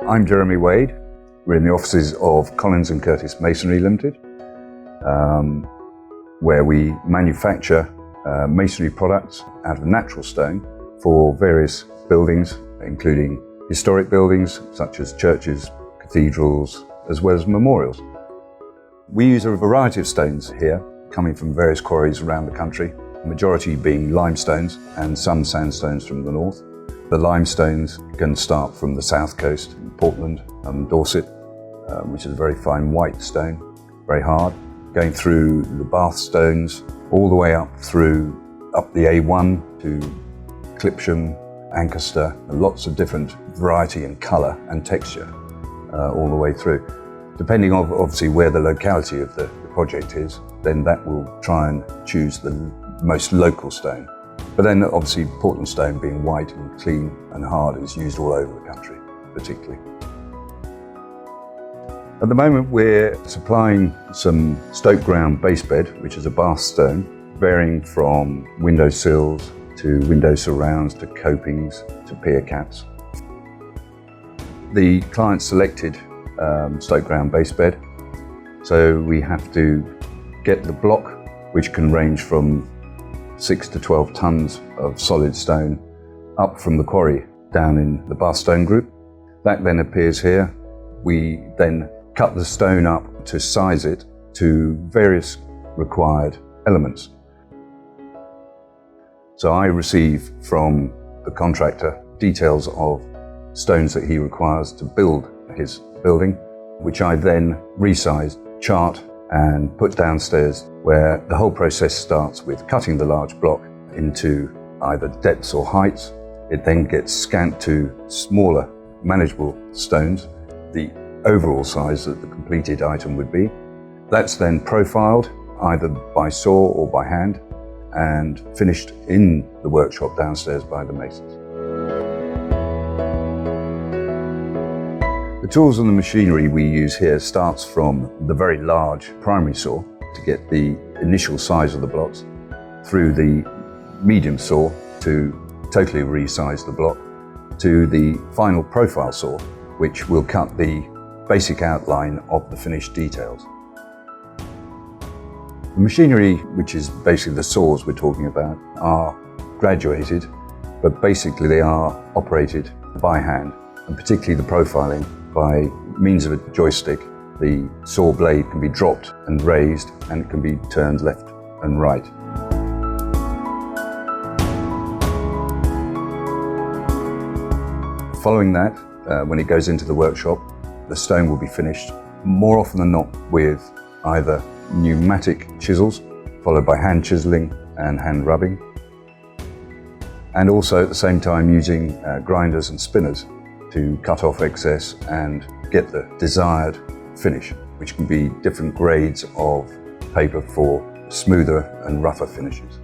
I'm Jeremy Wade. We're in the offices of Collins & Curtis Masonry Limited, where we manufacture masonry products out of natural stone for various buildings, including historic buildings such as churches, cathedrals, as well as memorials. We use a variety of stones here, coming from various quarries around the country, the majority being limestones and some sandstones from the north. The limestones can start from the south coast, Portland and Dorset, which is a very fine white stone, very hard, going through the Bath stones, all the way up the A1 to Clipsham, Ancaster, and lots of different variety in colour and texture all the way through. Depending on obviously where the locality of the project is, then that will try and choose the most local stone. But then obviously Portland stone, being white and clean and hard, is used all over the country particularly. At the moment we're supplying some Stoke ground base bed, which is a Bath stone, varying from window sills to window surrounds to copings to pier caps. The client selected Stoke ground base bed, so we have to get the block, which can range from 6 to 12 tons of solid stone up from the quarry down in the Bath stone group. That then appears here. We then cut the stone up to size it to various required elements. So I receive from the contractor details of stones that he requires to build his building, which I then resize, chart and put downstairs, where the whole process starts with cutting the large block into either depths or heights. It then gets scanned to smaller, manageable stones, the overall size that the completed item would be. That's then profiled either by saw or by hand and finished in the workshop downstairs by the masons. The tools and the machinery we use here starts from the very large primary saw to get the initial size of the blocks, through the medium saw to totally resize the block, to the final profile saw, which will cut the basic outline of the finished details. The machinery, which is basically the saws we're talking about, are graduated, but basically they are operated by hand, and particularly the profiling by means of a joystick. The saw blade can be dropped and raised, and it can be turned left and right. Following that, when it goes into the workshop, the stone will be finished more often than not with either pneumatic chisels, followed by hand chiseling and hand rubbing, and also at the same time using grinders and spinners to cut off excess and get the desired finish, which can be different grades of paper for smoother and rougher finishes.